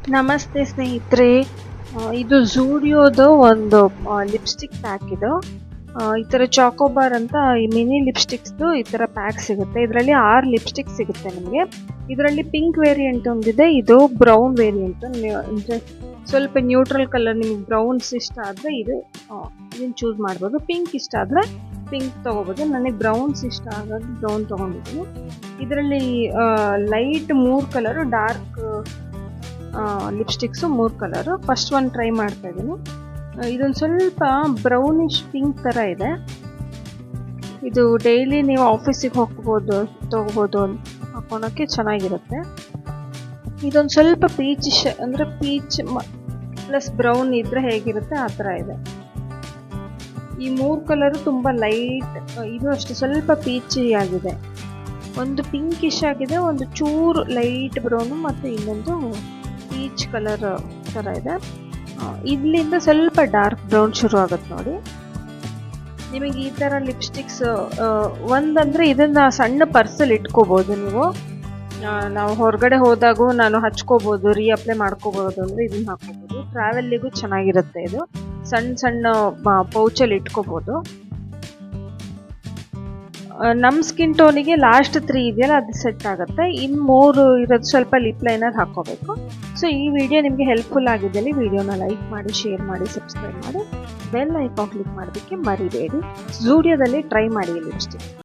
ನಮಸ್ತೆ ಸ್ನೇಹಿತರೆ. ಇದು ಝೂಡಿಯೋದು ಒಂದು ಲಿಪ್ಸ್ಟಿಕ್ ಪ್ಯಾಕ್ ಇದು. ಈ ಥರ ಚಾಕೋಬಾರ್ ಅಂತ ಈ ಮಿನಿ ಲಿಪ್ಸ್ಟಿಕ್ಸ್ದು ಈ ಥರ ಪ್ಯಾಕ್ ಸಿಗುತ್ತೆ. ಇದರಲ್ಲಿ 6 ಲಿಪ್ಸ್ಟಿಕ್ ಸಿಗುತ್ತೆ ನಿಮಗೆ. ಇದರಲ್ಲಿ ಪಿಂಕ್ ವೇರಿಯಂಟ್ ಒಂದಿದೆ, ಇದು ಬ್ರೌನ್ ವೇರಿಯಂಟ್. ಅಂದರೆ ಸ್ವಲ್ಪ ನ್ಯೂಟ್ರಲ್ ಕಲರ್, ನಿಮಗೆ ಬ್ರೌನ್ಸ್ ಇಷ್ಟ ಆದರೆ ಇದನ್ನು ಚೂಸ್ ಮಾಡ್ಬೋದು. ಪಿಂಕ್ ಇಷ್ಟ ಆದರೆ ಪಿಂಕ್ ತೊಗೋಬೋದು. ನನಗೆ ಬ್ರೌನ್ಸ್ ಇಷ್ಟ ಆಗೋದು ಬ್ರೌನ್ ತೊಗೊಂಡಿದ್ದೀನಿ. ಇದರಲ್ಲಿ light 3 colour, dark lipsticks 3 colour. First ಒಂದು ಟ್ರೈ ಮಾಡ್ತಾ ಇದ್ದೀನಿ. ಇದೊಂದು ಸ್ವಲ್ಪ ಬ್ರೌನಿಶ್ ಪಿಂಕ್ ಥರ ಇದೆ. ಇದು ಡೈಲಿ ನೀವು ಆಫೀಸಿಗೆ ಹೋಗ್ಬೋದು, ತೊಗೋಬೋದು, ಹಾಕೊಳಕ್ಕೆ ಚೆನ್ನಾಗಿರುತ್ತೆ. ಇದೊಂದು ಸ್ವಲ್ಪ ಪೀಚಿಶ್, ಅಂದರೆ ಪೀಚ್ ಪ್ಲಸ್ ಬ್ರೌನ್ ಇದ್ದರೆ ಹೇಗಿರುತ್ತೆ ಆ ಥರ ಇದೆ. ಈ 3 ಕಲರು ತುಂಬ ಲೈಟ್, ಇದು ಅಷ್ಟೇ ಸ್ವಲ್ಪ ಪೀಚಿ ಆಗಿದೆ. ಒಂದು ಪಿಂಕಿಶ್ ಆಗಿದೆ, ಒಂದು ಚೂರು ಲೈಟ್ ಬ್ರೌನು, ಮತ್ತು ಇನ್ನೊಂದು ಪೀಚ್ ಕಲರ್ ಥರ ಇದೆ. ಇಲ್ಲಿಂದ ಸ್ವಲ್ಪ ಡಾರ್ಕ್ ಬ್ರೌನ್ ಶುರು ಆಗುತ್ತೆ ನೋಡಿ. ನಿಮಗೆ ಈ ಥರ ಲಿಪ್ಸ್ಟಿಕ್ಸ್ ಒಂದಂದರೆ ಇದನ್ನು ಸಣ್ಣ ಪರ್ಸಲ್ಲಿ ಇಟ್ಕೋಬೋದು ನೀವು. ನಾವು ಹೊರಗಡೆ ಹೋದಾಗೂ ನಾನು ಹಚ್ಕೋಬೋದು, ರೀಅಪ್ಲೈ ಮಾಡ್ಕೋಬೋದು, ಅಂದರೆ ಇದನ್ನು ಹಾಕ್ಕೋಬೋದು. ಟ್ರಾವೆಲ್ಲಿಗೂ ಚೆನ್ನಾಗಿರುತ್ತೆ ಇದು. ಸಣ್ಣ ಸಣ್ಣ ಪೌಚಲ್ಲಿ ಇಟ್ಕೋಬೋದು. ನಮ್ಮ ಸ್ಕಿನ್ ಟೋನಿಗೆ ಲಾಸ್ಟ್ 3 ಇದೆಯಲ್ಲ ಅದು ಸೆಟ್ ಆಗುತ್ತೆ. ಇನ್ನು 3 ಇರೋದು ಸ್ವಲ್ಪ ಲಿಪ್ ಲೈನರ್ ಹಾಕ್ಕೋಬೇಕು. ಸೊ ಈ ವಿಡಿಯೋ ನಿಮಗೆ ಹೆಲ್ಪ್ಫುಲ್ ಆಗಿದ್ದಲ್ಲಿ ವಿಡಿಯೋನ ಲೈಕ್ ಮಾಡಿ, ಶೇರ್ ಮಾಡಿ, ಸಬ್ಸ್ಕ್ರೈಬ್ ಮಾಡಿ, ಬೆಲ್ ಐಕಾನ್ ಕ್ಲಿಕ್ ಮಾಡೋದಕ್ಕೆ ಮರಿಬೇಡಿ. ಝೂಡಿಯೋದಲ್ಲಿ ಟ್ರೈ ಮಾಡಿ ಲಿಪ್ಸ್ಟಿಕ್.